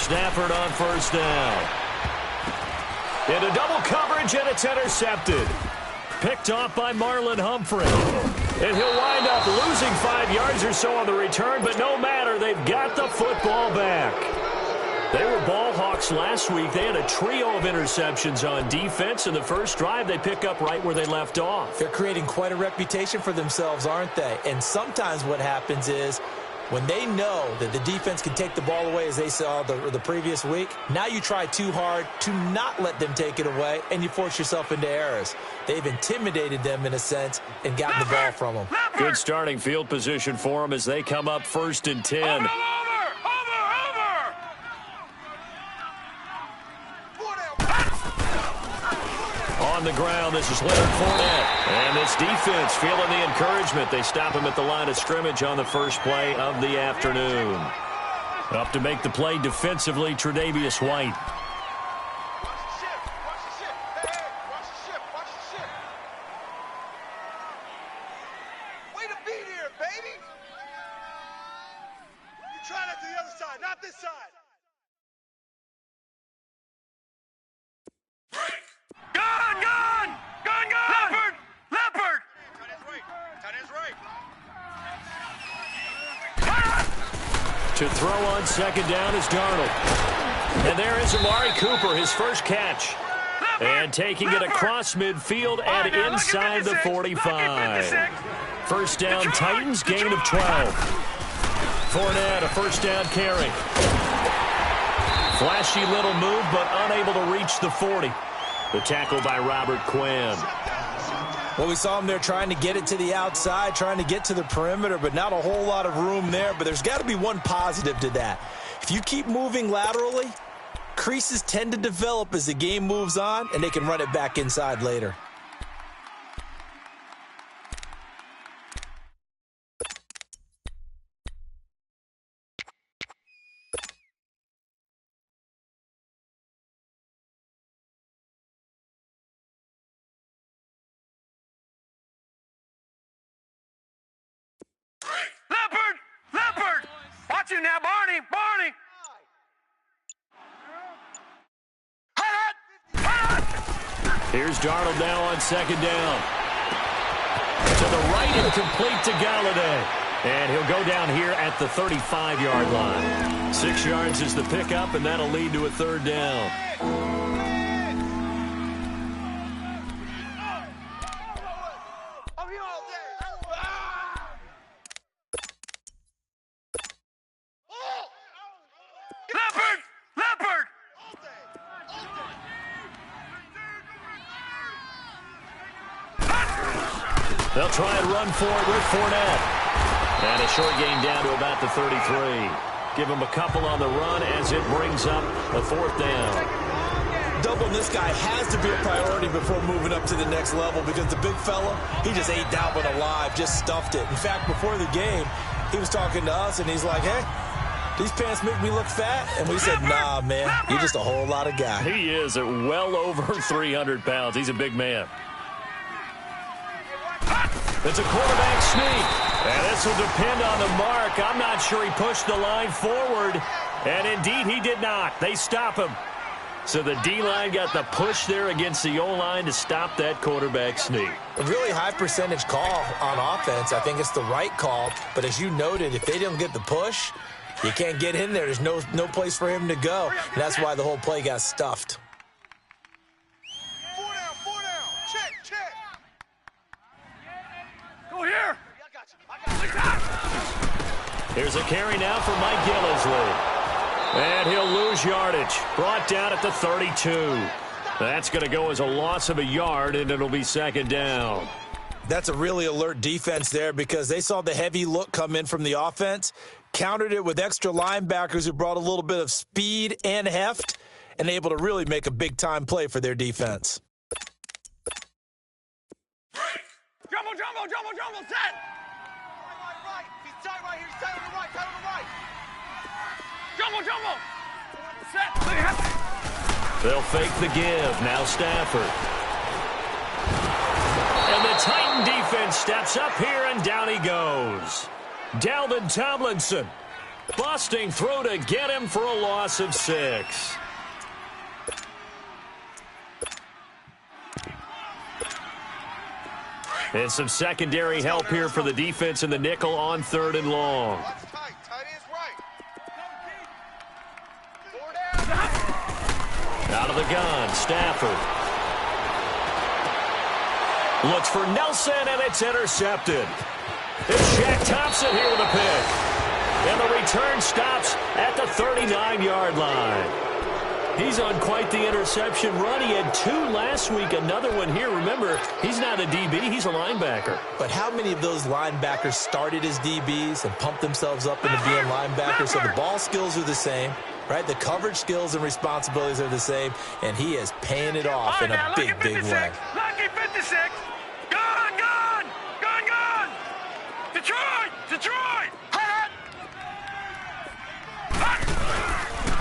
Stafford on first down. Into double coverage, and it's intercepted. Picked off by Marlon Humphrey. And he'll wind up losing 5 yards or so on the return, but no matter, they've got the football back. They were ball hawks last week. They had a trio of interceptions on defense. In the first drive, they pick up right where they left off. They're creating quite a reputation for themselves, aren't they? And sometimes what happens is when they know that the defense can take the ball away, as they saw the previous week, now you try too hard to not let them take it away, and you force yourself into errors. They've intimidated them, in a sense, and gotten the ball from them. Good starting field position for them as they come up 1st and 10. On the ground, this is Leonard Fournette. And this defense feeling the encouragement. They stop him at the line of scrimmage on the first play of the afternoon. Up to make the play defensively, Tre'Davious White. Way to beat here, baby! You try that to the other side, not this side. To throw on second down is Darnold. And there is Amari Cooper, his first catch. And taking it across midfield and inside the 45. First down, Titans, gain of 12. Fournette, a first down carry. Flashy little move, but unable to reach the 40. The tackle by Robert Quinn. Well, we saw him there trying to get it to the outside, trying to get to the perimeter, but not a whole lot of room there. But there's got to be one positive to that. If you keep moving laterally, creases tend to develop as the game moves on, and they can run it back inside later. Leopard! Watch you now, Barney! Here's Darnold now on second down. To the right and complete to Galladay. And he'll go down here at the 35-yard line. 6 yards is the pickup, and that'll lead to a third down. Leopard! They'll try and run for it with Fournette. And a short gain down to about the 33. Give him a couple on the run as it brings up a fourth down. Doubling this guy has to be a priority before moving up to the next level because the big fella, he just ate that one alive, just stuffed it. In fact, before the game, he was talking to us, and he's like, hey, these pants make me look fat? And we said, nah, man, you're just a whole lot of guy. He is at well over 300 pounds. He's a big man. It's a quarterback sneak. And this will depend on the mark. I'm not sure he pushed the line forward. And indeed, he did not. They stop him. So the D-line got the push there against the O-line to stop that quarterback sneak. A really high percentage call on offense. I think it's the right call. But as you noted, if they don't get the push, you can't get in there. There's no place for him to go. And that's why the whole play got stuffed. Four down. Check. Go here. Here's a carry now for Mike Gillisley. And he'll lose yardage. Brought down at the 32. That's going to go as a loss of a yard, and it'll be second down. That's a really alert defense there because they saw the heavy look come in from the offense, countered it with extra linebackers who brought a little bit of speed and heft, and able to really make a big-time play for their defense. Jumbo, set! Right. He's tight right here. He's tight on the right. Jumbo! Set! They'll fake the give. Now Stafford. And the Titan defense steps up here, and down he goes. Dalvin Tomlinson Busting through to get him for a loss of 6. And some secondary help here for the defense in the nickel on 3rd and long. Out of the gun, Stafford. Looks for Nelson, and it's intercepted. It's Shaq Thompson here with a pick. And the return stops at the 39-yard line. He's on quite the interception run. He had 2 last week, another one here. Remember, he's not a DB, he's a linebacker. But how many of those linebackers started as DBs and pumped themselves up into being linebackers? So the ball skills are the same, right? The coverage skills and responsibilities are the same, and he is paying it off in a big, big way. Lucky 56. Gone, gone, gone, gone. Detroit, Detroit.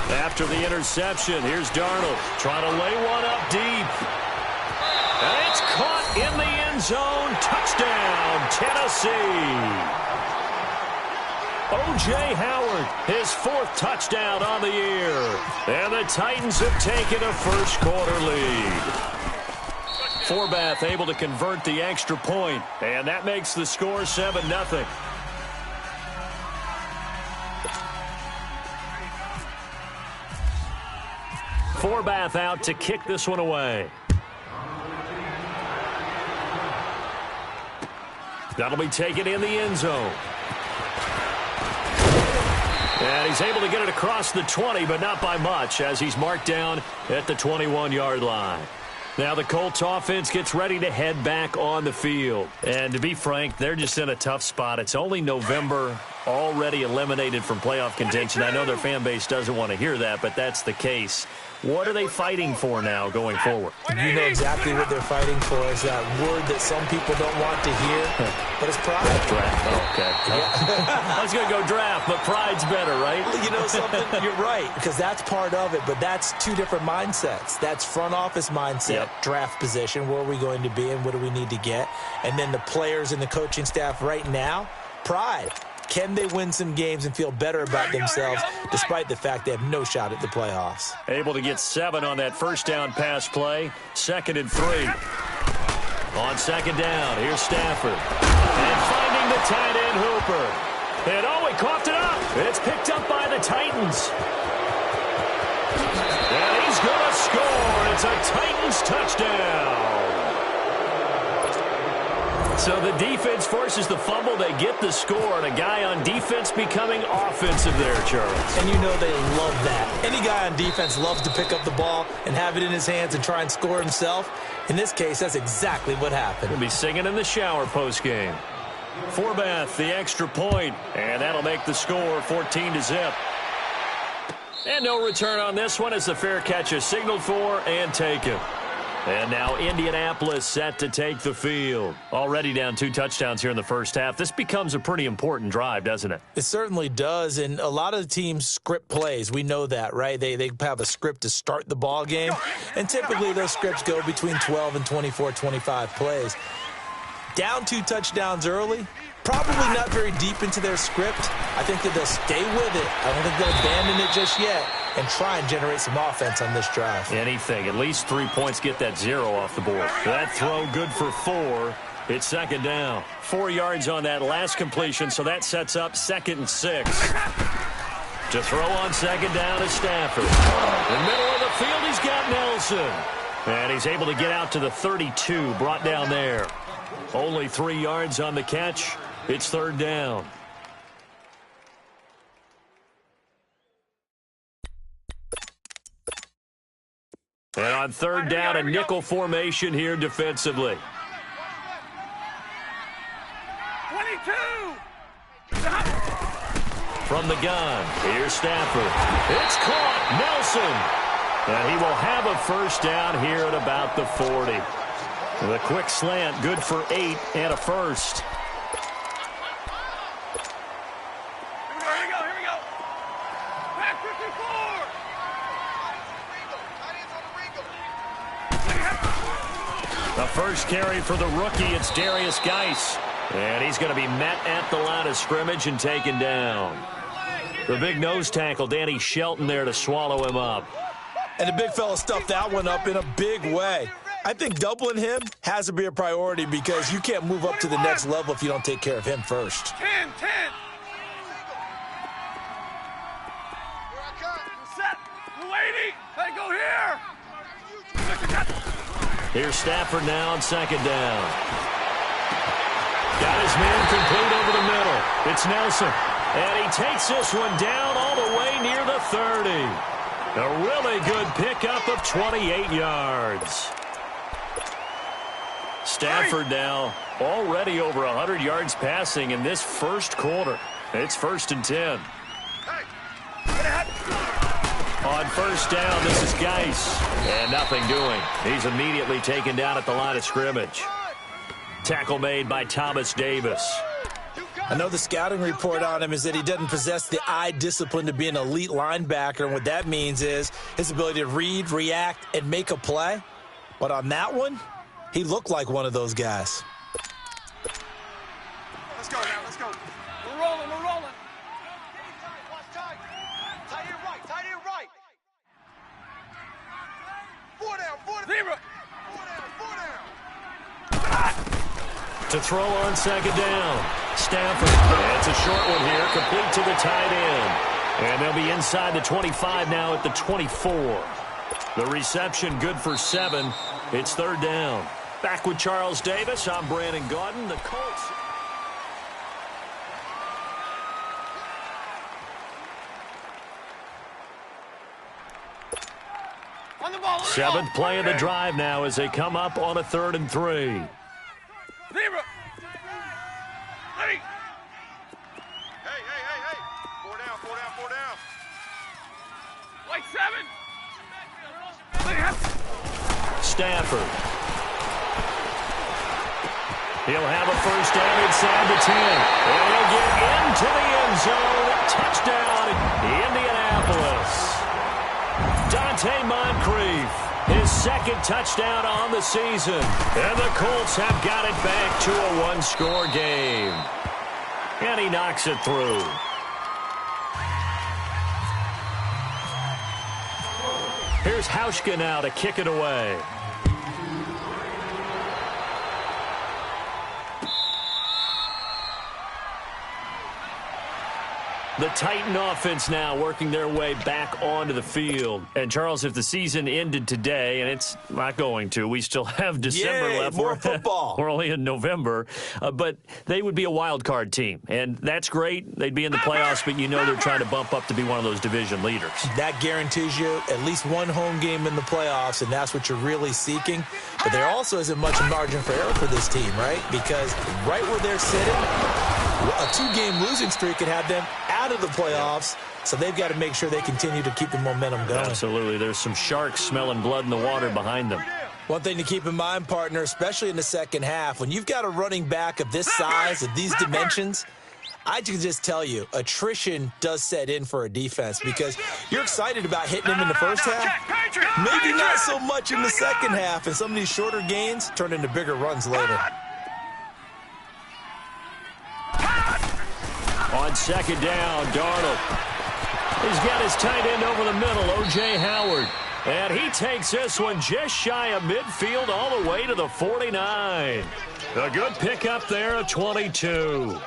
After the interception, here's Darnold trying to lay one up deep. And it's caught in the end zone. Touchdown, Tennessee. O.J. Howard, his 4th touchdown on the year. And the Titans have taken a first-quarter lead. Forbath able to convert the extra point, and that makes the score 7-0. Forbath out to kick this one away. That'll be taken in the end zone. And he's able to get it across the 20, but not by much, as he's marked down at the 21-yard line. Now the Colts offense gets ready to head back on the field. And to be frank, they're just in a tough spot. It's only November, already eliminated from playoff contention. I know their fan base doesn't want to hear that, but that's the case. What are they fighting for now going forward? You know exactly what they're fighting for. Is that word that some people don't want to hear, but it's pride. Draft. Oh, okay. I was going to go draft, but pride's better, right? You know something? You're right, because that's part of it, but that's 2 different mindsets. That's front office mindset, draft position, where are we going to be and what do we need to get? And then the players and the coaching staff right now, pride. Can they win some games and feel better about themselves despite the fact they have no shot at the playoffs? Able to get 7 on that first down pass play. 2nd and 3. On 2nd down, here's Stafford. And finding the tight end Hooper. And he coughed it up. It's picked up by the Titans. And he's going to score. It's a Titans touchdown. So the defense forces the fumble. They get the score, and a guy on defense becoming offensive there, Charles. And you know they love that. Any guy on defense loves to pick up the ball and have it in his hands and try and score himself. In this case, that's exactly what happened. He'll be singing in the shower postgame. Forbath, the extra point, and that'll make the score 14-0. And no return on this one as the fair catch is signaled for and taken. And now Indianapolis set to take the field. Already down 2 touchdowns here in the first half. This becomes a pretty important drive, doesn't it? It certainly does, and a lot of the teams script plays. We know that, right? They have a script to start the ball game, and typically those scripts go between 12 and 24, 25 plays. Down 2 touchdowns early, probably not very deep into their script. I think that they'll stay with it. I don't think they'll abandon it just yet and try and generate some offense on this drive. Anything. At least 3 points, get that 0 off the board. That throw good for 4. It's 2nd down. 4 yards on that last completion, so that sets up 2nd and 6. To throw on 2nd down is Stafford. In the middle of the field, he's got Nelson. And he's able to get out to the 32, brought down there. Only 3 yards on the catch. It's 3rd down. And on 3rd down, a nickel formation here defensively. 22. From the gun, here's Stafford. It's caught, Nelson. And he will have a first down here at about the 40. The quick slant, good for 8 and a first. Here we go. Back 54. The first carry for the rookie, it's Darius Geis. And he's going to be met at the line of scrimmage and taken down. The big nose tackle, Danny Shelton, there to swallow him up. And the big fella stuffed that one up in a big way. I think doubling him has to be a priority because you can't move up to the next level if you don't take care of him first. 10. Set. Lady. Hey, go here. Here's Stafford now on second down. Got his man complete over the middle. It's Nelson. And he takes this one down all the way near the 30. A really good pickup of 28 yards. Stafford now already over 100 yards passing in this first quarter. It's 1st and 10. On first down, this is Geis. And nothing doing. He's immediately taken down at the line of scrimmage. Tackle made by Thomas Davis. I know the scouting report on him is that he doesn't possess the eye discipline to be an elite linebacker. And what that means is his ability to read, react, and make a play. But on that one, he looked like one of those guys. Let's go now. Let's go. We're rolling. Watch tight. Tight end right. 4 down. 0. 4 down. To throw on second down. Stafford. It's a short one here, complete to the tight end. And they'll be inside the 25 now at the 24. The reception good for 7. It's 3rd down. Back with Charles Davis. I'm Brandon Gaudin. The Colts. On the ball. 7th play of the drive now as they come up on a 3rd and 3. 0. Hey. 4 down. Like 7. Stafford. He'll have a first down inside the 10. And he'll get into the end zone. Touchdown, Indianapolis. Dante Moncrief, his 2nd touchdown on the season. And the Colts have got it back to a 1-score game. And he knocks it through. Here's Hauschka now to kick it away. The Titan offense now working their way back onto the field. And, Charles, if the season ended today, and it's not going to, we still have December left. More football. We're only in November. But they would be a wild card team. And that's great. They'd be in the playoffs, but you know they're trying to bump up to be one of those division leaders. That guarantees you at least one home game in the playoffs, and that's what you're really seeking. But there also isn't much margin for error for this team, right? Because right where they're sitting, a 2-game losing streak could have them out of the playoffs, so they've got to make sure they continue to keep the momentum going. Absolutely. There's some sharks smelling blood in the water behind them. One thing to keep in mind, partner, especially in the second half, when you've got a running back of this size, of these dimensions, I can just tell you, attrition does set in for a defense because you're excited about hitting him in the first half, maybe not so much in the second half, and some of these shorter gains turn into bigger runs later. On second down, Darnold. He's got his tight end over the middle, O.J. Howard. And he takes this one just shy of midfield all the way to the 49. A good pickup there of 22.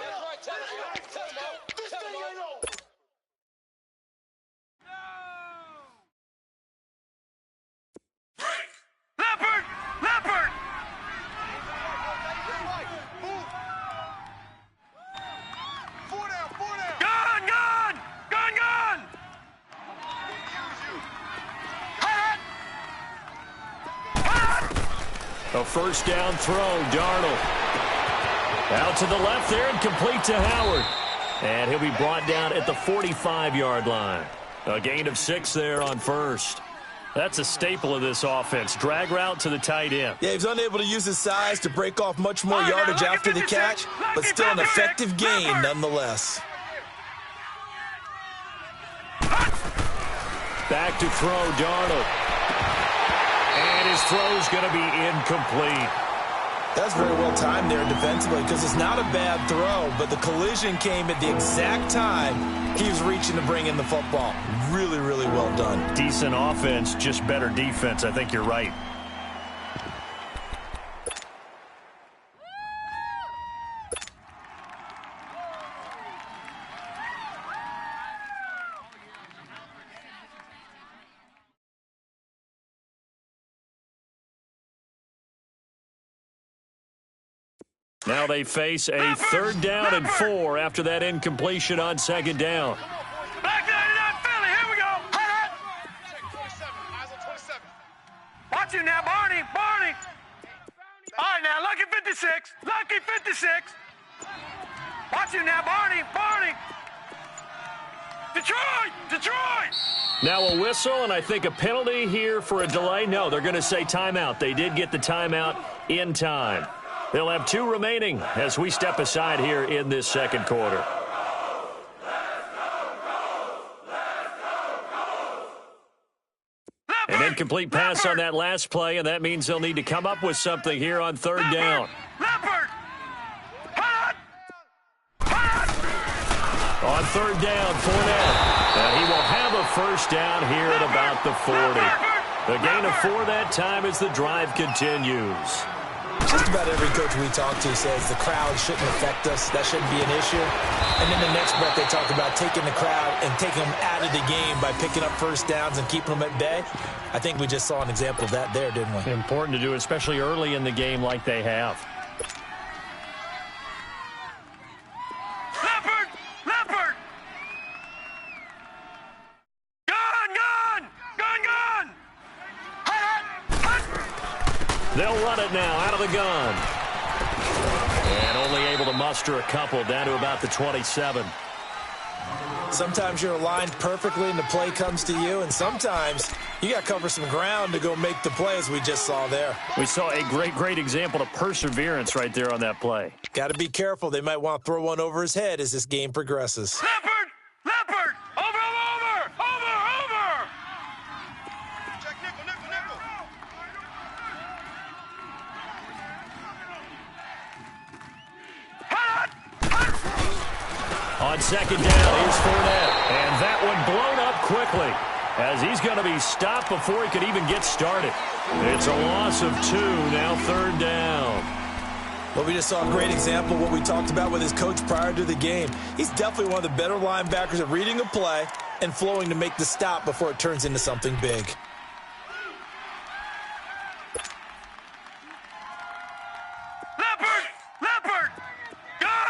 Leopard! Gun! A first down throw, Darnold. Out to the left there and complete to Howard. And he'll be brought down at the 45-yard line. A gain of 6 there on first. That's a staple of this offense. Drag route to the tight end. Yeah, he's unable to use his size to break off much more yardage after the catch, but still an effective gain nonetheless. Back to throw, Darnold. And his throw's going to be incomplete. That's very well timed there defensively because it's not a bad throw, but the collision came at the exact time he was reaching to bring in the football. Really, really well done. Decent offense, just better defense. I think you're right. Now they face a 3rd down and 4 after that incompletion on 2nd down. Back 99 Philly, here we go. Check 27, eyes on 27. Watch you now, Barney. All right, now, lucky 56. Watch you now, Barney. Detroit. Now a whistle, and I think a penalty here for a delay. No, they're going to say timeout. They did get the timeout in time. They'll have 2 remaining as we step aside here in this 2nd quarter. An incomplete pass on that last play, and that means they'll need to come up with something here on 3rd down. On 3rd down, Fournette. And he will have a 1st down here at about the 40. The gain of 4 that time as the drive continues. Just about every coach we talk to says the crowd shouldn't affect us. That shouldn't be an issue. And then the next breath they talk about taking the crowd and taking them out of the game by picking up 1st downs and keeping them at bay. I think we just saw an example of that there, didn't we? Important to do, especially early in the game like they have. Leopard. Gun. They'll run it now out of the gun. And only able to muster a couple down to about the 27. Sometimes you're aligned perfectly and the play comes to you, and sometimes you got to cover some ground to go make the play, as we just saw there. We saw a great example of perseverance right there on that play. Got to be careful. They might want to throw one over his head as this game progresses. Leopard. Over. Check nickel. On 2nd down, here's Fournette. And that one blown up quickly as he's going to be stopped before he could even get started. It's a loss of 2, now 3rd down. Well, we just saw a great example of what we talked about with his coach prior to the game. He's definitely one of the better linebackers at reading a play and flowing to make the stop before it turns into something big. Leopard. Gun.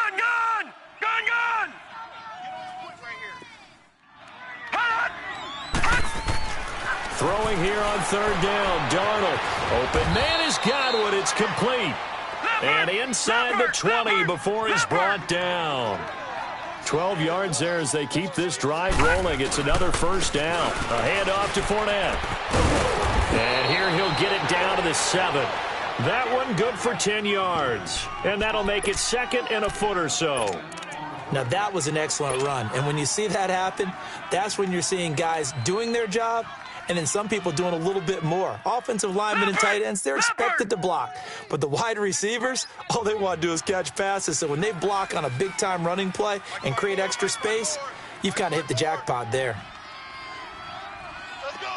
Throwing here on 3rd down, Darnold. Open man is Godwin. It's complete. And inside the 20 before he's brought down. 12 yards there as they keep this drive rolling. It's another 1st down. A handoff to Fournette. And here he'll get it down to the 7. That one good for 10 yards. And that'll make it 2nd and a foot or so. Now, that was an excellent run. And when you see that happen, that's when you're seeing guys doing their job and then some people doing a little bit more. Offensive linemen and tight ends, they're expected to block. But the wide receivers, all they want to do is catch passes. So when they block on a big-time running play and create extra space, you've kind of hit the jackpot there. Let's go.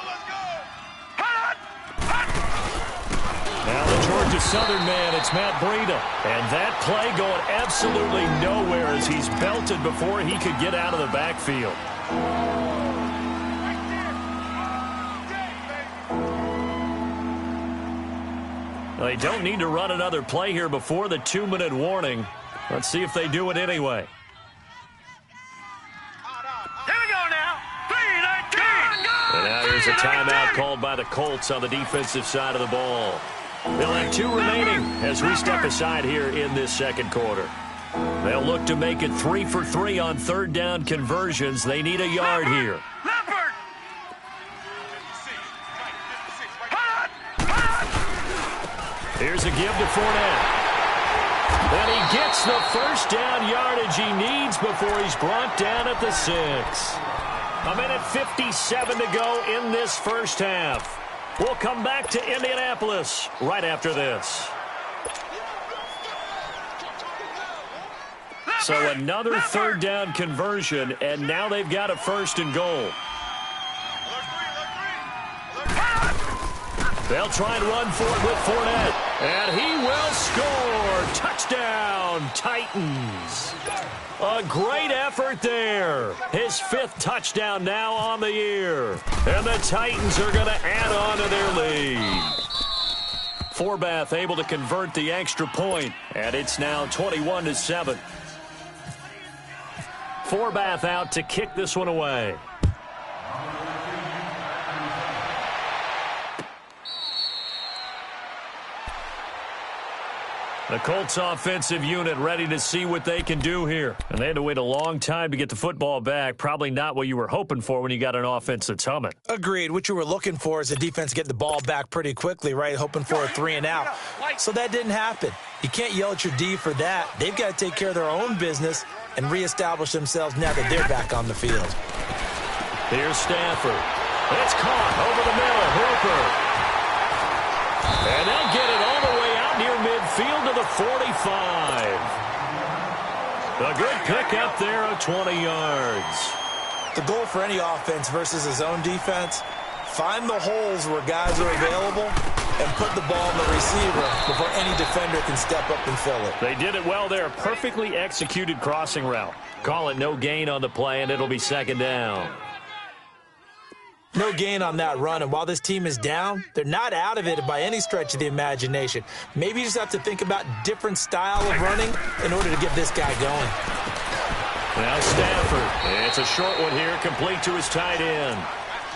Now the Georgia Southern man, it's Matt Breida. And that play going absolutely nowhere as he's belted before he could get out of the backfield. They don't need to run another play here before the 2-minute warning. Let's see if they do it anyway. Here we go now. 3-19. And now here's a timeout called by the Colts on the defensive side of the ball. They'll have 2 remaining as we step aside here in this 2nd quarter. They'll look to make it 3 for 3 on 3rd down conversions. They need a yard here. Here's a give to Fournette. And he gets the 1st down yardage he needs before he's brought down at the 6. 1:57 to go in this 1st half. We'll come back to Indianapolis right after this. So another third down conversion, and now they've got a 1st and goal. They'll try and run for it with Fournette, and he will score. Touchdown, Titans. A great effort there. His 5th touchdown now on the year. And the Titans are going to add on to their lead. Forbath able to convert the extra point, and it's now 21-7. Forbath out to kick this one away. The Colts offensive unit ready to see what they can do here. And they had to wait a long time to get the football back. Probably not what you were hoping for when you got an offense that's humming. Agreed. What you were looking for is the defense getting the ball back pretty quickly, right? Hoping for a 3 and out. So that didn't happen. You can't yell at your D for that. They've got to take care of their own business and reestablish themselves now that they're back on the field. Here's Stafford. It's caught over the middle. Hooper. And they'll get it all the way out near midfield to the 45. A good pick up there of 20 yards. The goal for any offense versus his own defense, find the holes where guys are available and put the ball in the receiver before any defender can step up and fill it. They did it well there. Perfectly executed crossing route. Call it no gain on the play, and it'll be 2nd down. No gain on that run, and while this team is down, they're not out of it by any stretch of the imagination. Maybe you just have to think about different style of running in order to get this guy going. Now Stafford. It's a short one here, complete to his tight end.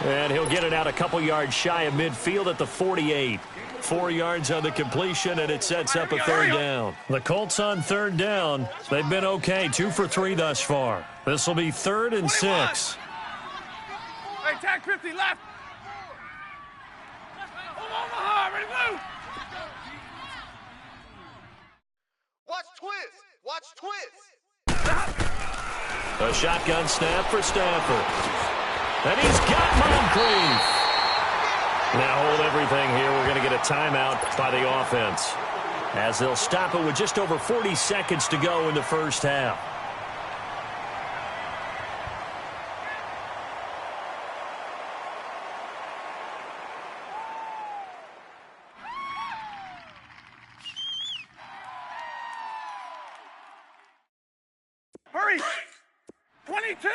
And he'll get it out a couple yards shy of midfield at the 48. 4 yards on the completion, and it sets up a 3rd down. The Colts on 3rd down. They've been okay, 2 for 3 thus far. This will be 3rd and 6. Hey, tag 50 left. Omaha, ready to move. Watch twist. Watch twist. A shotgun snap for Stafford. And he's got Moncrief. Now hold everything here. We're going to get a timeout by the offense, as they'll stop it with just over 40 seconds to go in the first half. Hurry! 22!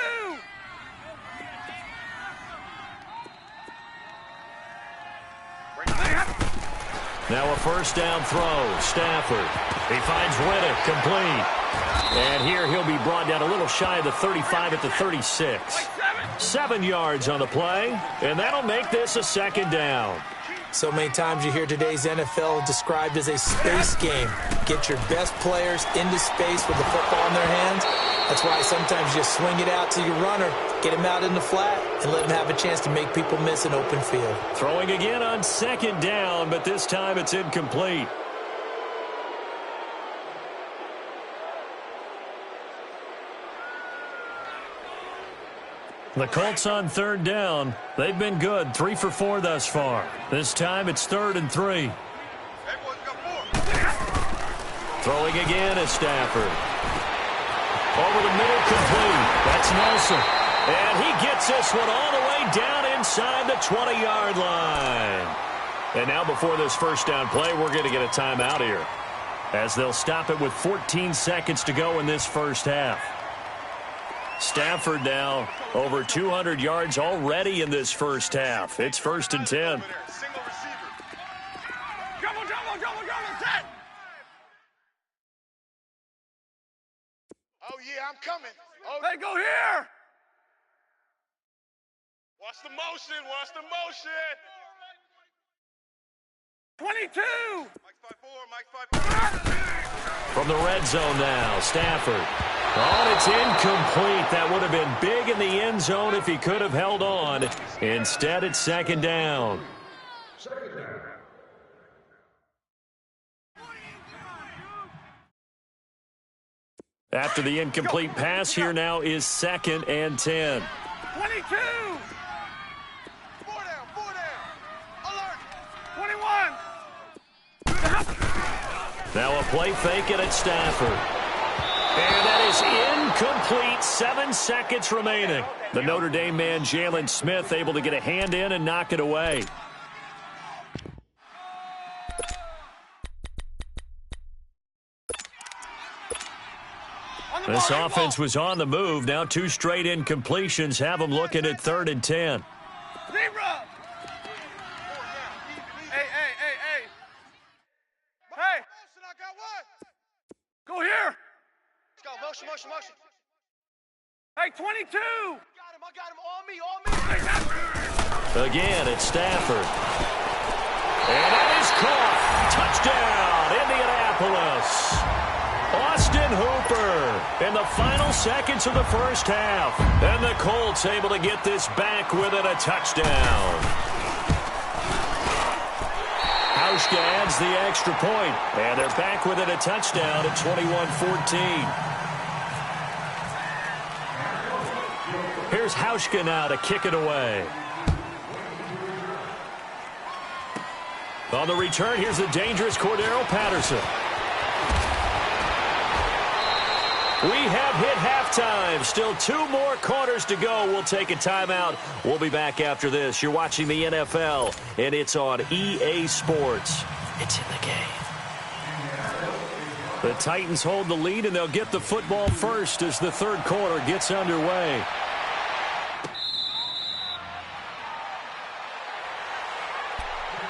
Now a 1st down throw. Stafford. He finds Riddick, complete. And here he'll be brought down a little shy of the 35 at the 36. 7 yards on the play, and that'll make this a 2nd down. So many times you hear today's NFL described as a space game. Get your best players into space with the football in their hands. That's why sometimes you swing it out to your runner, get him out in the flat, and let him have a chance to make people miss an open field. Throwing again on 2nd down, but this time it's incomplete. The Colts on 3rd down. They've been good, 3 for 4 thus far. This time it's 3rd and 3. Throwing again is Stafford. Over the middle, complete. That's Nelson. And he gets this one all the way down inside the 20-yard line. And now before this 1st down play, we're going to get a timeout here, as they'll stop it with 14 seconds to go in this first half. Stafford now over 200 yards already in this first half. It's 1st and 10. Jumbo, set! Oh, yeah, I'm coming. Oh, hey, go here! Watch the motion, watch the motion! 22! Mike 5-4. From the red zone now, Stafford. Oh, and it's incomplete. That would have been big in the end zone if he could have held on. Instead, it's 2nd down. After the incomplete pass, here now is 2nd and 10. 22! 4 down, alert! 21! Now a play fake, and it's Stafford. And that is incomplete. 7 seconds remaining. The Notre Dame man, Jalen Smith, able to get a hand in and knock it away. This offense was on the move. Now 2 straight incompletions have them looking at 3rd and 10. Hey! Go here! Let's go. Motion. Hey, 22! I got him. On me. Again, it's Stafford. And that is caught. Touchdown, Indianapolis. Austin Hooper in the final seconds of the first half. And the Colts able to get this back within a touchdown. Hauschka adds the extra point, and they're back within a touchdown at 21-14. Here's Hauschka now to kick it away. On the return, here's the dangerous Cordero Patterson. We have hit halftime. Still 2 more quarters to go. We'll take a timeout. We'll be back after this. You're watching the NFL, and it's on EA Sports. It's in the game. The Titans hold the lead, and they'll get the football first as the 3rd quarter gets underway.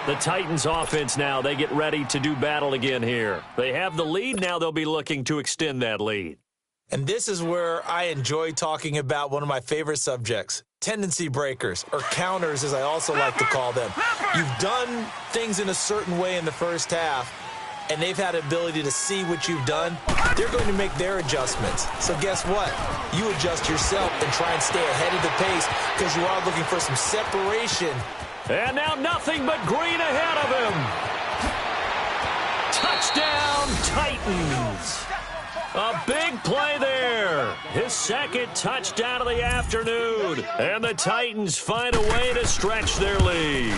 The Titans offense now, they get ready to do battle again here. They have the lead. Now they'll be looking to extend that lead. And this is where I enjoy talking about one of my favorite subjects, tendency breakers, or counters as I also like to call them. You've done things in a certain way in the first half, and they've had the ability to see what you've done. They're going to make their adjustments. So guess what? You adjust yourself and try and stay ahead of the pace because you are looking for some separation. And now nothing but green ahead of him. Touchdown, Titans. A big play there. His 2nd touchdown of the afternoon. And the Titans find a way to stretch their lead.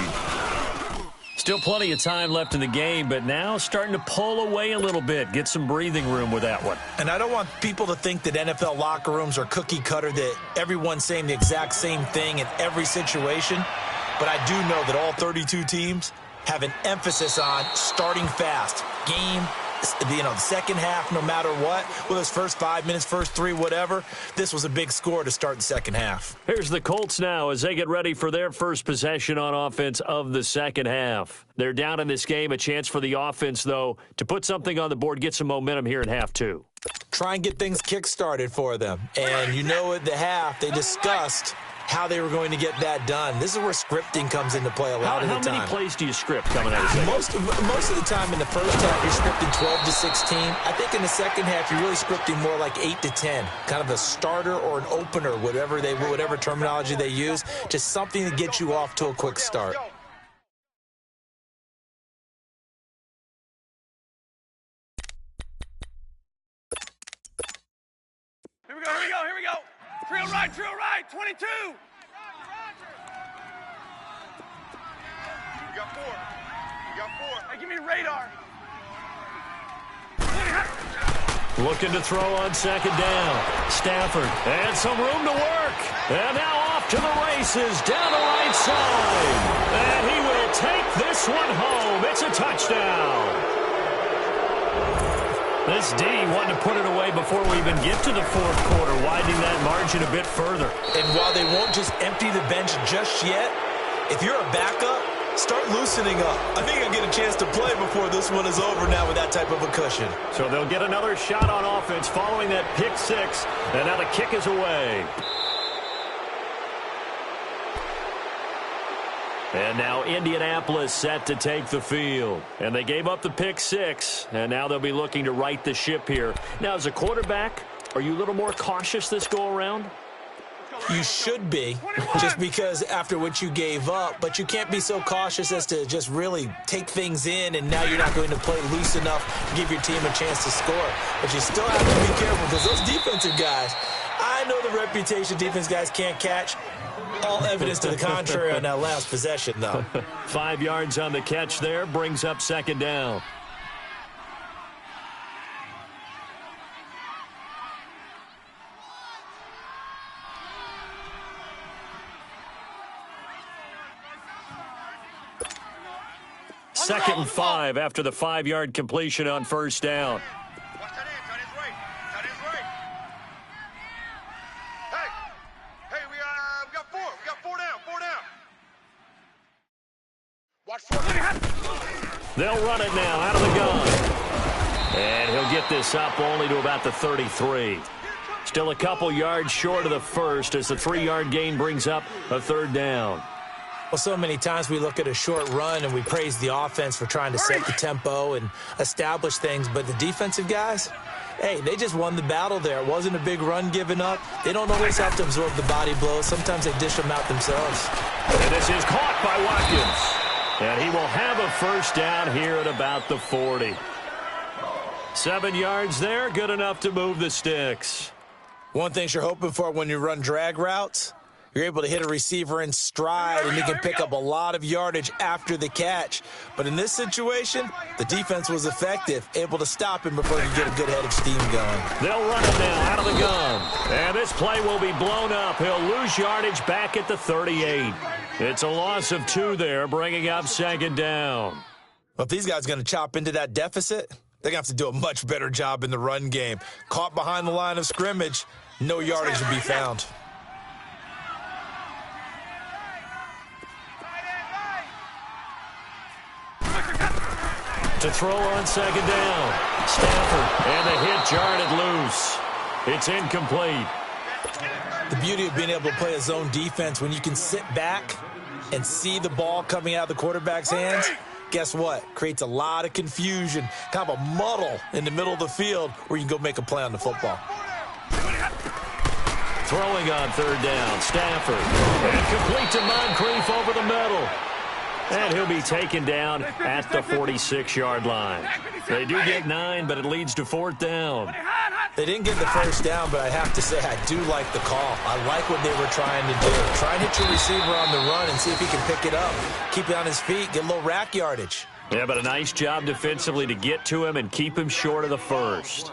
Still plenty of time left in the game, but now starting to pull away a little bit. Get some breathing room with that one. And I don't want people to think that NFL locker rooms are cookie cutter, that everyone's saying the exact same thing in every situation. But I do know that all 32 teams have an emphasis on starting fast. Game, the second half, no matter what, whether it's first 5 minutes, first 3, whatever, this was a big score to start the second half. Here's the Colts now as they get ready for their first possession on offense of the second half. They're down in this game. A chance for the offense, though, to put something on the board, get some momentum here in half 2. Try and get things kick-started for them. And you know at the half, they discussed how they were going to get that done. This is where scripting comes into play a lot of the time. How many plays do you script coming out of the Most of the time in the first half, you're scripting 12 to 16. I think in the second half, you're really scripting more like 8 to 10. Kind of a starter or an opener, whatever terminology they use. Just something to get you off to a quick start. Here we go. Trail right, 22. You got 4. Hey, give me radar. Looking to throw on second down. Stafford, and some room to work. And now off to the races, down the right side. And he will take this one home. It's a touchdown. This D wanted to put it away before we even get to the 4th quarter, widening that margin a bit further. And while they won't just empty the bench just yet, if you're a backup, start loosening up. I think I'll get a chance to play before this one is over now with that type of a cushion. So they'll get another shot on offense following that pick 6, and now the kick is away. And now Indianapolis set to take the field. And they gave up the pick 6, and now they'll be looking to right the ship here. Now, as a quarterback, are you a little more cautious this go-around? You should be, just because after what you gave up, but you can't be so cautious as to just really take things in, and now you're not going to play loose enough to give your team a chance to score. But you still have to be careful because those defensive guys, I know the reputation defense guys can't catch. All evidence to the contrary on that last possession, though. 5 yards on the catch there, brings up second down. 2nd and 5 after the 5-yard completion on first down. Watch that end. Tight end's right. Tight end's right. Hey, we got 4. We got 4 down. 4 down. Watch 4. They'll run it now out of the gun. And he'll get this up only to about the 33. Still a couple yards short of the first as the 3-yard gain brings up a 3rd down. Well, so many times we look at a short run and we praise the offense for trying to set the tempo and establish things, but the defensive guys, hey, they just won the battle there. It wasn't a big run given up. They don't always have to absorb the body blows. Sometimes they dish them out themselves. And this is caught by Watkins. And he will have a first down here at about the 40. 7 yards there, good enough to move the sticks. One thing you're hoping for when you run drag routes, you're able to hit a receiver in stride, and you can pick up a lot of yardage after the catch. But in this situation, the defense was effective, able to stop him before he could get a good head of steam going. They'll run it now out of the gun. And this play will be blown up. He'll lose yardage back at the 38. It's a loss of 2 there, bringing up 2nd down. Well, if these guys are going to chop into that deficit, they're going to have to do a much better job in the run game. Caught behind the line of scrimmage, no yardage to be found. To throw on 2nd down. Stafford, and the hit jarred loose. It's incomplete. The beauty of being able to play a zone defense when you can sit back and see the ball coming out of the quarterback's hands, guess what? Creates a lot of confusion, kind of a muddle in the middle of the field where you can go make a play on the football. Throwing on 3rd down, Stafford. And complete to Moncrief over the middle. And he'll be taken down at the 46-yard line. They do get 9, but it leads to 4th down. They didn't get the first down, but I have to say I do like the call. I like what they were trying to do. Try and hit your receiver on the run and see if he can pick it up. Keep it on his feet, get a little rack yardage. Yeah, but a nice job defensively to get to him and keep him short of the first.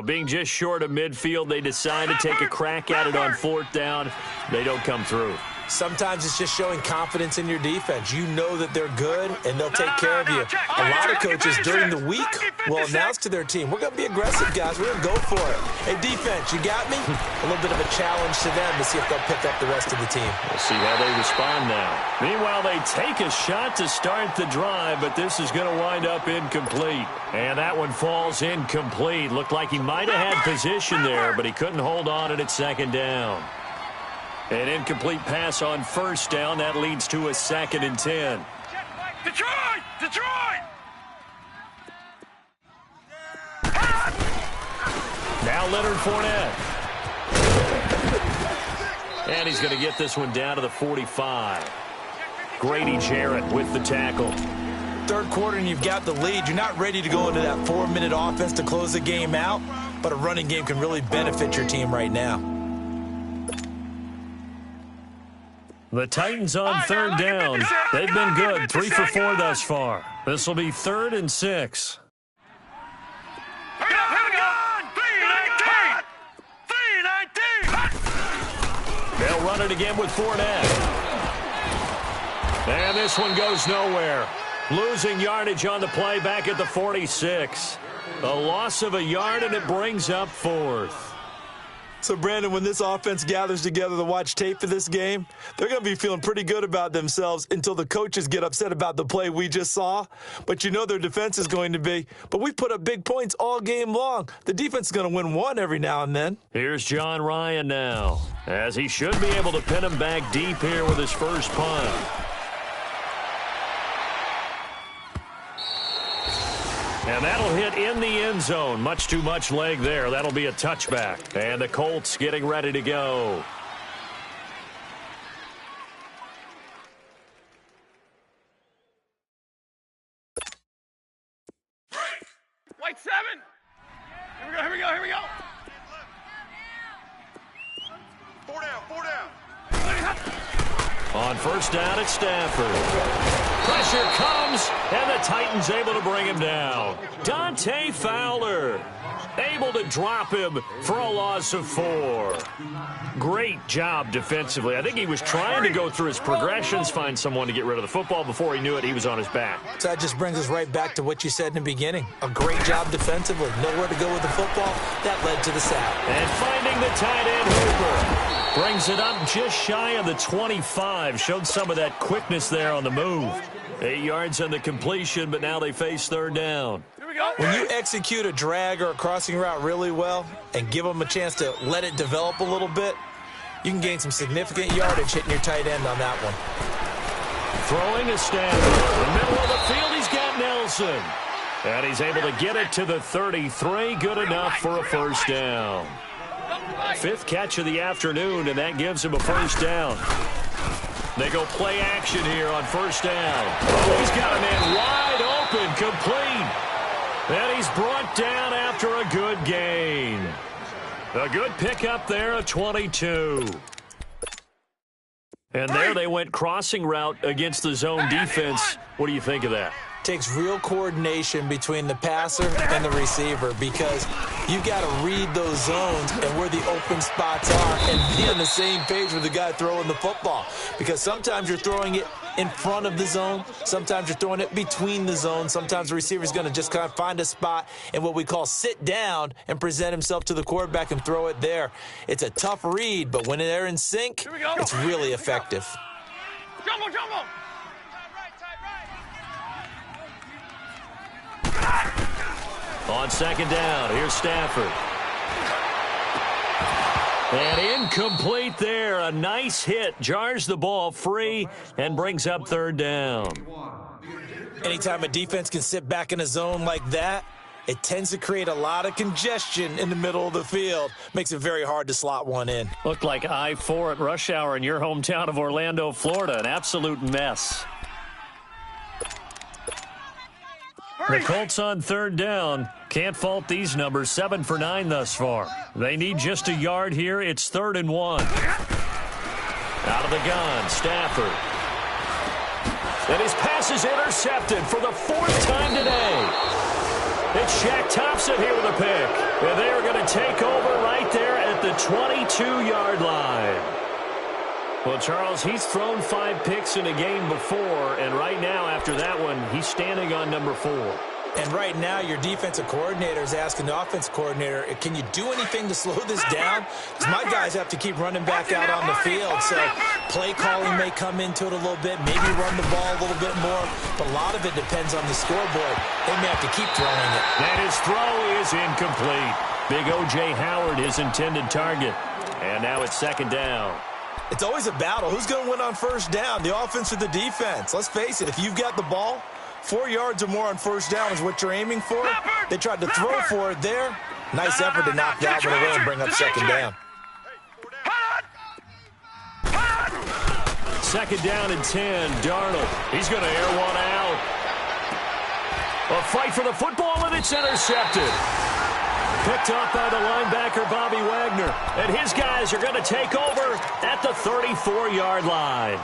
Being just short of midfield, they decide to take a crack at it on 4th down. They don't come through. Sometimes it's just showing confidence in your defense. You know that they're good, and they'll take care of you. A lot of coaches during the week will announce to their team, we're going to be aggressive, guys. We're going to go for it. Hey, defense, you got me? A little bit of a challenge to them to see if they'll pick up the rest of the team. We'll see how they respond now. Meanwhile, they take a shot to start the drive, but this is going to wind up incomplete. And that one falls incomplete. Looked like he might have had position there, but he couldn't hold on it at 2nd down. An incomplete pass on 1st down. That leads to a 2nd and 10. Detroit! Detroit! Now Leonard Fournette. And he's going to get this one down to the 45. Grady Jarrett with the tackle. 3rd quarter and you've got the lead. You're not ready to go into that 4-minute offense to close the game out, but a running game can really benefit your team right now. The Titans on 3rd down. They've been good, 3 for 4 thus far. This will be 3rd and 6. Here we go! 3-19! 3-19! They'll run it again with Fournette. And this one goes nowhere. Losing yardage on the play back at the 46. A loss of a yard, and it brings up 4th. So, Brandon, when this offense gathers together to watch tape for this game, they're going to be feeling pretty good about themselves until the coaches get upset about the play we just saw. But you know their defense is going to be. But we put up big points all game long. The defense is going to win one every now and then. Here's John Ryan now, as he should be able to pin him back deep here with his first punt. And that'll hit in the end zone. Much too much leg there. That'll be a touchback. And the Colts getting ready to go. White 7. Here we go. 4 down. On 1st down at Stafford. Pressure comes, and the Titans able to bring him down. Dante Fowler. able to drop him for a loss of 4. Great job defensively. I think he was trying to go through his progressions, find someone to get rid of the football. Before he knew it, he was on his back. So that just brings us right back to what you said in the beginning. A great job defensively. Nowhere to go with the football. That led to the sack. And finding the tight end, Hooper. Brings it up just shy of the 25. Showed some of that quickness there on the move. 8 yards on the completion, but now they face third down. When you execute a drag or a crossing route really well and give them a chance to let it develop a little bit, you can gain some significant yardage hitting your tight end on that one. Throwing a snap. In the middle of the field, he's got Nelson. And he's able to get it to the 33. Good enough for a first down. 5th catch of the afternoon, and that gives him a first down. They go play action here on first down. Oh, he's got a man wide open, complete. And he's brought down after a good gain. A good pickup there, a 22. And there they went crossing route against the zone defense. What do you think of that? Takes real coordination between the passer and the receiver because you've got to read those zones and where the open spots are and be on the same page with the guy throwing the football. Because sometimes you're throwing it in front of the zone. Sometimes you're throwing it between the zones. Sometimes the receiver's going to just kind of find a spot and what we call sit down and present himself to the quarterback and throw it there. It's a tough read, but when they're in sync, it's really effective. Jumbo, jumbo. On second down, here's Stafford. And incomplete there. A nice hit. Jars the ball free and brings up third down. Anytime a defense can sit back in a zone like that, it tends to create a lot of congestion in the middle of the field. Makes it very hard to slot one in. Looked like I-4 at rush hour in your hometown of Orlando, Florida. An absolute mess. The Colts on third down. Can't fault these numbers. 7 for 9 thus far. They need just a yard here. It's 3rd and 1. Out of the gun, Stafford. And his pass is intercepted for the 4th time today. It's Shaq Thompson here with a pick. And they are going to take over right there at the 22-yard line. Well, Charles, he's thrown 5 picks in a game before, and right now, after that one, he's standing on number 4. And right now, your defensive coordinator is asking the offensive coordinator, can you do anything to slow this down? Because my guys have to keep running back out on the field, so play calling may come into it a little bit, maybe run the ball a little bit more, but a lot of it depends on the scoreboard. They may have to keep throwing it. And his throw is incomplete. Big O.J. Howard, his intended target. And now it's second down. It's always a battle. Who's going to win on first down, the offense or the defense? Let's face it, if you've got the ball, 4 yards or more on first down is what you're aiming for. They tried to throw for it there. Nice effort to knock that one away and bring up second down. Second down and 10. Darnold. He's going to air one out. A fight for the football, and it's intercepted. Picked up by the linebacker, Bobby Wagner. And his guys are going to take over at the 34-yard line.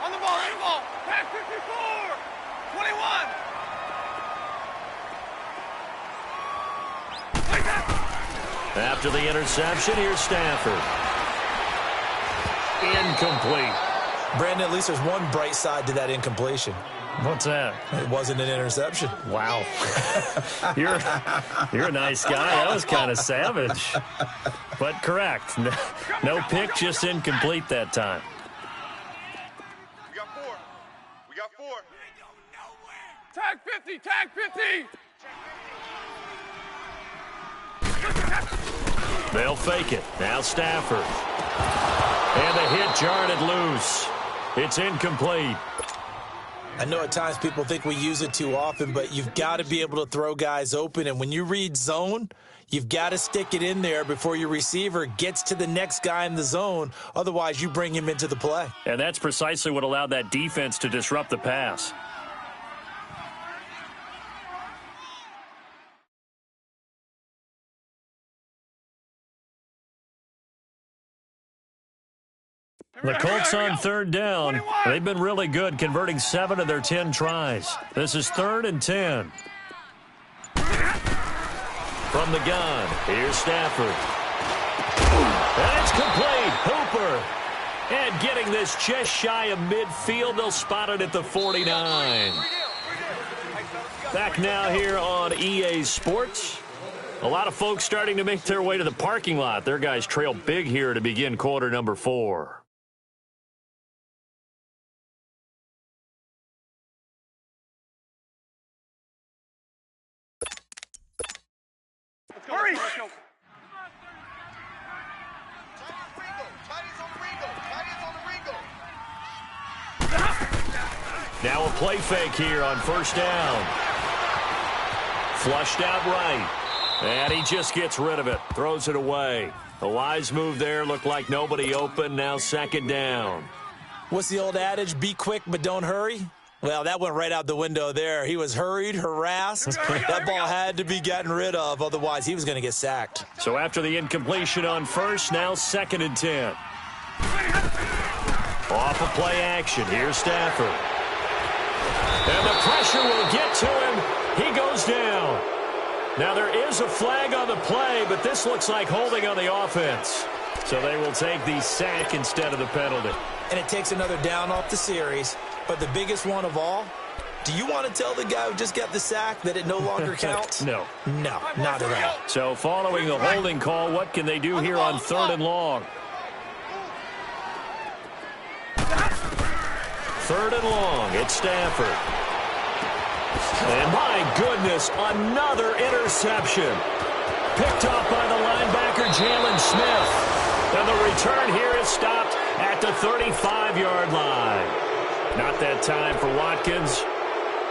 On the ball, on the ball. Pass 54. 21. After the interception, here's Stafford. Incomplete. Brandon, at least there's one bright side to that incompletion. What's that? It wasn't an interception. Wow. You're a nice guy. That was kind of savage. But correct. No pick, just incomplete that time. We got 4. We got 4. Tag 50. Tag 50. They'll fake it. Now Stafford. And the hit jarred it loose. It's incomplete. I know at times people think we use it too often, but you've got to be able to throw guys open. And when you read zone, you've got to stick it in there before your receiver gets to the next guy in the zone. Otherwise, you bring him into the play. And that's precisely what allowed that defense to disrupt the pass. The Colts on third down. They've been really good, converting 7 of their 10 tries. This is 3rd and 10. From the gun, here's Stafford. And it's complete. Hooper. And getting this just shy of midfield, they'll spot it at the 49. Back now here on EA Sports. A lot of folks starting to make their way to the parking lot. Their guys trail big here to begin quarter number 4. Hurry! Now a play fake here on first down. Flushed out right. And he just gets rid of it. Throws it away. A wise move there. Looked like nobody open. Now second down. What's the old adage? Be quick, but don't hurry. Well, that went right out the window there. He was hurried, harassed. That ball had to be gotten rid of. Otherwise, he was going to get sacked. So after the incompletion on first, now second and 10. Off of play action. Here's Stafford. And the pressure will get to him. He goes down. Now there is a flag on the play, but this looks like holding on the offense. So they will take the sack instead of the penalty. And it takes another down off the series. But the biggest one of all, do you want to tell the guy who just got the sack that it no longer counts? No. No, not at all. So following the holding call, what can they do here on third and long? Third and long, it's Stafford. And my goodness, another interception. Picked off by the linebacker, Jalen Smith. And the return here is stopped at the 35-yard line. Not that time for Watkins.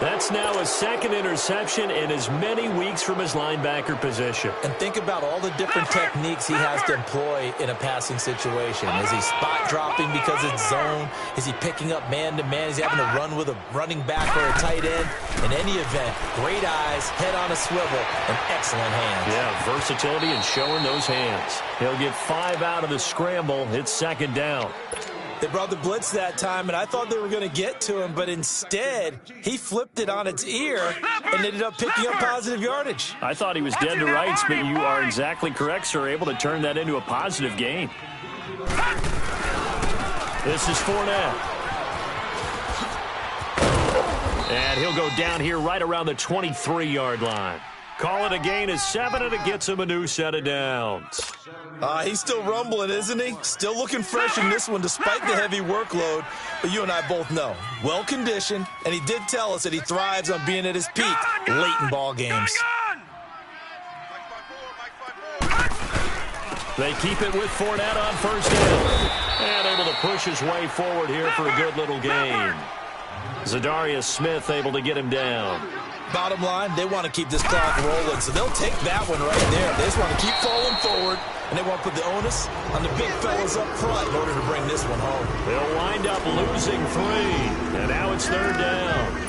That's now his second interception in as many weeks from his linebacker position. And think about all the different techniques he has to employ in a passing situation. Is he spot dropping because it's zone? Is he picking up man-to-man? Is he having to run with a running back or a tight end? In any event, great eyes, head on a swivel, and excellent hands. Yeah, versatility and showing those hands. He'll get 5 out of the scramble. It's second down. They brought the blitz that time, and I thought they were going to get to him, but instead, he flipped it on its ear and ended up picking up positive yardage. I thought he was dead to rights, but you are exactly correct, sir, able to turn that into a positive gain. This is Fournette. And he'll go down here right around the 23-yard line. Call it a gain of 7, and it gets him a new set of downs. He's still rumbling, isn't he? Still looking fresh in this one despite the heavy workload. But you and I both know, well-conditioned, and he did tell us that he thrives on being at his peak late in ball games. They keep it with Fournette on first down. And able to push his way forward here for a good little gain. Zadarius Smith able to get him down. Bottom line, they want to keep this clock rolling, so they'll take that one right there. They just want to keep falling forward, and they want to put the onus on the big fellas up front in order to bring this one home. They'll wind up losing 3, and now it's third down.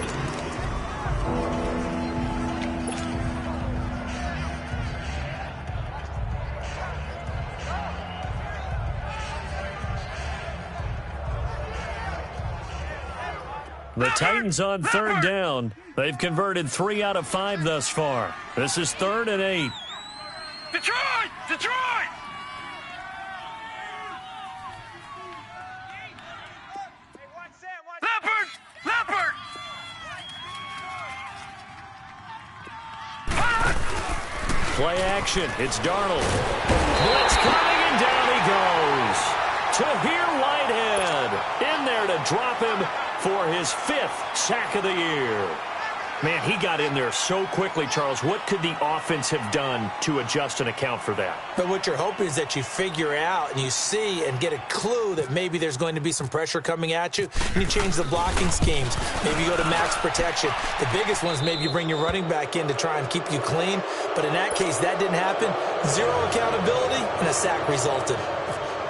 The Titans on third down. They've converted 3 out of 5 thus far. This is 3rd and 8. Detroit! Detroit! Leopard! Leopard! Play action. It's Darnold. Blitz coming, and down he goes. Tahir Whitehead in there to drop him for his 5th sack of the year. Man, he got in there so quickly, Charles. What could the offense have done to adjust and account for that? But what you're hoping is that you figure out and you see and get a clue that maybe there's going to be some pressure coming at you, and you change the blocking schemes. Maybe you go to max protection. The biggest one is maybe you bring your running back in to try and keep you clean. But in that case, that didn't happen. 0 accountability, and a sack resulted.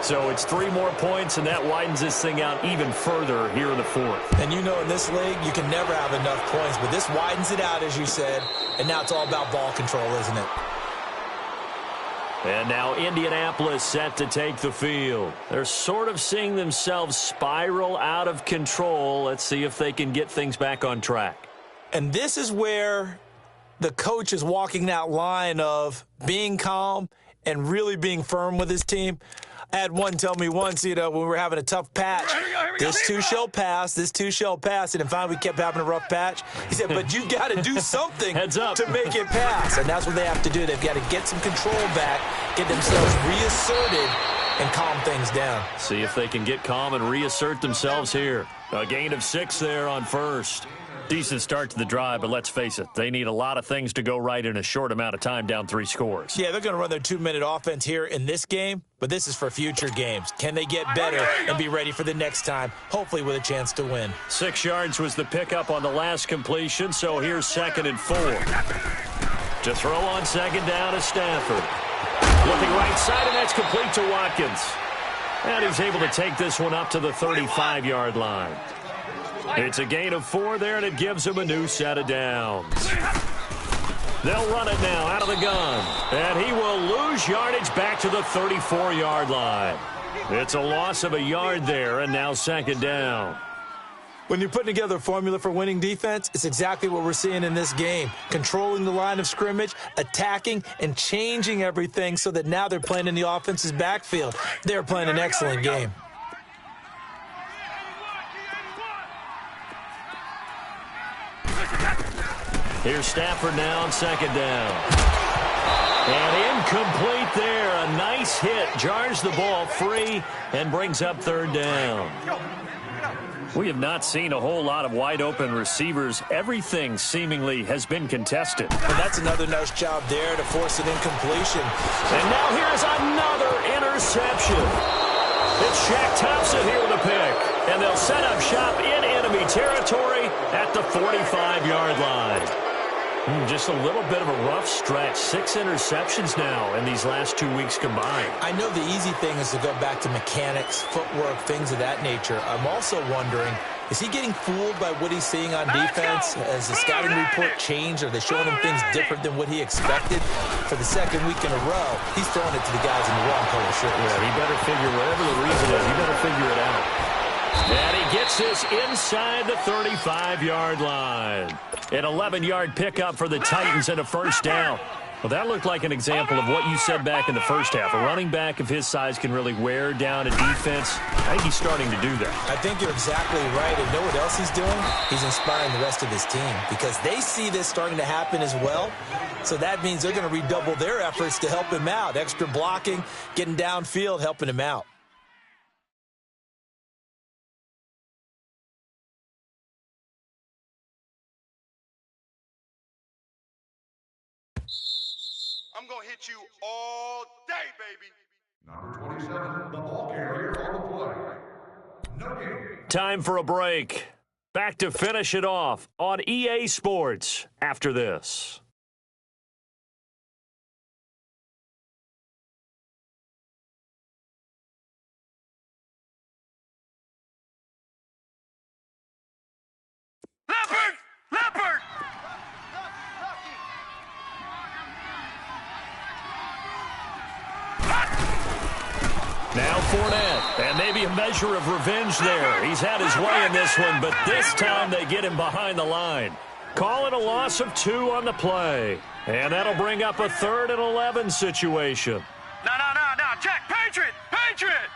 So it's 3 more points, and that widens this thing out even further here in the 4th. And you know in this league, you can never have enough points, but this widens it out, as you said, and now it's all about ball control, isn't it? And now Indianapolis set to take the field. They're sort of seeing themselves spiral out of control. Let's see if they can get things back on track. And this is where the coach is walking that line of being calm and really being firm with his team. I had one tell me once, when we were having a tough patch, this too shall pass, this too shall pass. And then finally we kept having a rough patch. He said, but you got to do something to make it pass. And that's what they have to do. They've got to get some control back, get themselves reasserted, and calm things down. See if they can get calm and reassert themselves here. A gain of 6 there on first. Decent start to the drive, but let's face it, they need a lot of things to go right in a short amount of time, down 3 scores. Yeah, they're going to run their 2-minute offense here in this game, but this is for future games. Can they get better and be ready for the next time, hopefully with a chance to win? 6 yards was the pickup on the last completion, so here's 2nd and 4. To throw on 2nd down is Stafford. Looking right side, and that's complete to Watkins. And he's able to take this one up to the 35-yard line. It's a gain of 4 there, and it gives him a new set of downs. They'll run it now out of the gun, and he will lose yardage back to the 34-yard line. It's a loss of a yard there, and now 2nd down. When you're putting together a formula for winning defense, it's exactly what we're seeing in this game. Controlling the line of scrimmage, attacking, and changing everything so that now they're playing in the offense's backfield. They're playing an excellent game. Here's Stafford now on 2nd down. And incomplete there. A nice hit. Jars the ball free and brings up 3rd down. We have not seen a whole lot of wide-open receivers. Everything seemingly has been contested. And that's another nice job there to force an incompletion. And now here's another interception. It's Shaq Thompson here with a pick. And they'll set up shop in enemy territory at the 45-yard line. Just a little bit of a rough stretch. 6 interceptions now in these last 2 weeks combined. I know the easy thing is to go back to mechanics, footwork, things of that nature. I'm also wondering, is he getting fooled by what he's seeing on defense? Has the scouting report changed? Are they showing him things different than what he expected? For the 2nd week in a row, he's throwing it to the guys in the wrong color shirts. Yeah, he better figure, whatever the reason is, he better figure it out. And he gets this inside the 35-yard line. An 11-yard pickup for the Titans and a 1st down. Well, that looked like an example of what you said back in the first half. A running back of his size can really wear down a defense. I think he's starting to do that. I think you're exactly right. And know what else he's doing? He's inspiring the rest of his team because they see this starting to happen as well. So that means they're going to redouble their efforts to help him out. Extra blocking, getting downfield, helping him out. I'm going to hit you all day, baby. Number 27, the ball carrier on the play. No game. Time for a break. Back to finish it off on EA Sports after this. Leopard! Leopard! Now Fournette, and maybe a measure of revenge there. He's had his way in this one, but this time they get him behind the line. Call it a loss of 2 on the play. And that'll bring up a 3rd and 11 situation. No. Check. Patriot! Patriot!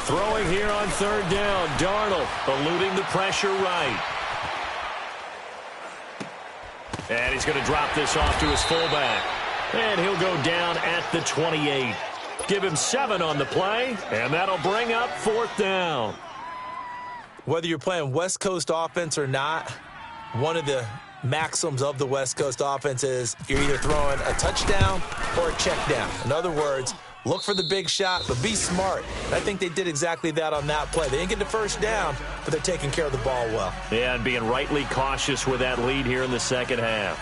Throwing here on 3rd down. Darnold eluding the pressure right. And he's going to drop this off to his fullback. And he'll go down at the 28. Give him 7 on the play, and that'll bring up 4th down. Whether you're playing West Coast offense or not, one of the maxims of the West Coast offense is you're either throwing a touchdown or a check down. In other words, look for the big shot, but be smart. And I think they did exactly that on that play. They didn't get the 1st down, but they're taking care of the ball well. Yeah, and being rightly cautious with that lead here in the 2nd half.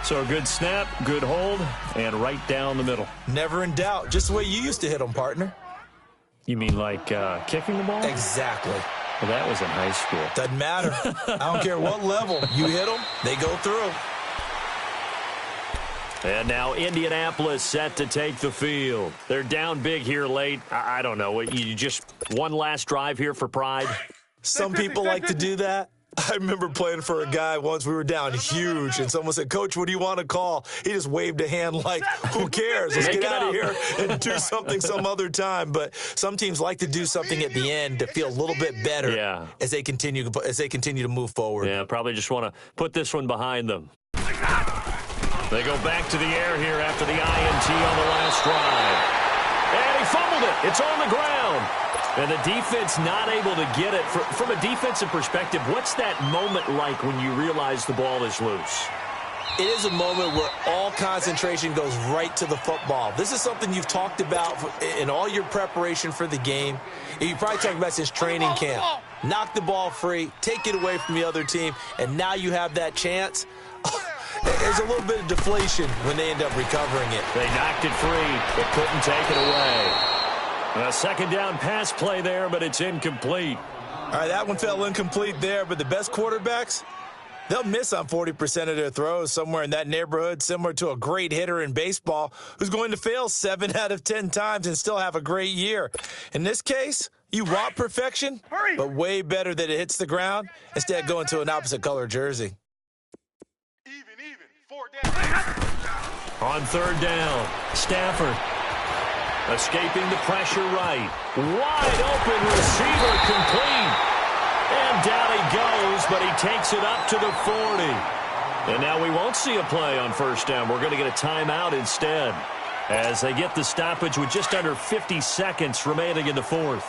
So a good snap, good hold, and right down the middle. Never in doubt. Just the way you used to hit them, partner. You mean like kicking the ball? Exactly. Well, that was in high school. Doesn't matter. I don't care what level. You hit them, they go through. And now Indianapolis set to take the field. They're down big here late. I don't know. You just one last drive here for pride? Some people like to do that. I remember playing for a guy once. We were down huge, and someone said, "Coach, what do you want to call?" He just waved a hand like, who cares? Let's get out of here and do something some other time. But some teams like to do something at the end to feel a little bit better as they continue to move forward. Yeah, probably just want to put this one behind them. They go back to the air here after the INT on the last drive. And he fumbled it. It's on the ground. And the defense not able to get it. From a defensive perspective, what's that moment like when you realize the ball is loose? It is a moment where all concentration goes right to the football. This is something you've talked about in all your preparation for the game. You probably talked about since training camp. Knock the ball free, take it away from the other team, and now you have that chance. There's a little bit of deflation when they end up recovering it. They knocked it free, but couldn't take it away. A second down pass play there, but it's incomplete. All right, that one fell incomplete there, but the best quarterbacks, they'll miss on 40% of their throws, somewhere in that neighborhood, similar to a great hitter in baseball who's going to fail 7 out of 10 times and still have a great year. In this case, you want perfection, but way better that it hits the ground instead of going to an opposite color jersey. Even. 4 down. On third down, Stafford escaping the pressure right. Wide open receiver complete. And down he goes, but he takes it up to the 40. And now we won't see a play on first down. We're going to get a timeout instead as they get the stoppage with just under 50 seconds remaining in the fourth.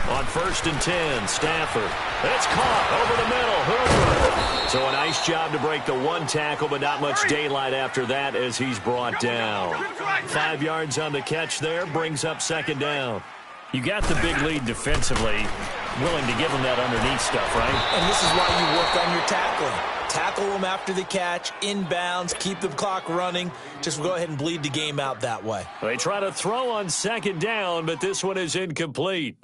On first and 10, Stafford. It's caught over the middle. Hoover. So a nice job to break the one tackle, but not much daylight after that as he's brought down. 5 yards on the catch there, brings up second down. You got the big lead defensively, willing to give them that underneath stuff, right? And this is why you work on your tackling. Tackle them after the catch, inbounds, keep the clock running. Just go ahead and bleed the game out that way. They try to throw on second down, but this one is incomplete.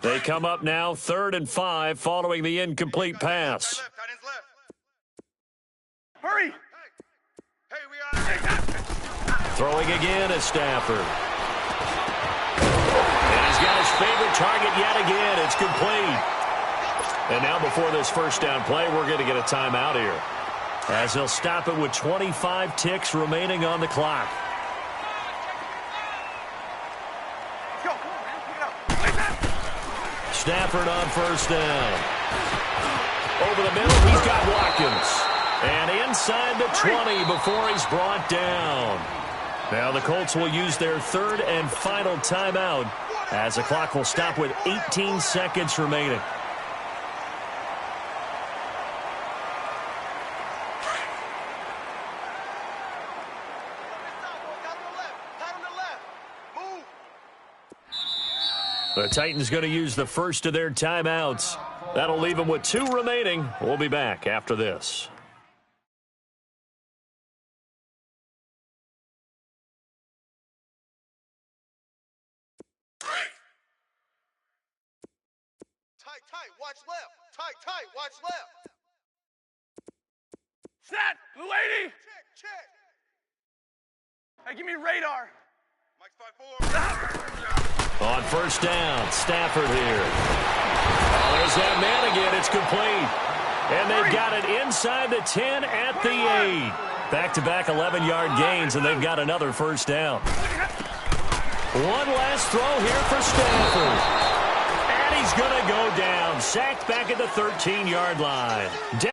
They come up now 3rd and 5 following the incomplete pass. Hurry! Hey, we are. Throwing again is Stafford. And he's got his favorite target yet again. It's complete. And now before this first down play, we're going to get a timeout here, as they'll stop it with 25 ticks remaining on the clock. Stafford on first down. Over the middle, he's got Watkins. And inside the 20 before he's brought down. Now the Colts will use their 3rd and final timeout as the clock will stop with 18 seconds remaining. The Titans going to use the first of their timeouts. That'll leave them with 2 remaining. We'll be back after this. Tight, watch left. Tight, watch left. Set, lady. Check. Hey, give me radar. Mike's 5-4. On first down, Stafford here. Oh, there's that man again. It's complete. And they've got it inside the 10 at the 8. Back-to-back 11-yard gains, and they've got another first down. One last throw here for Stafford. And he's going to go down. Sacked back at the 13-yard line. Down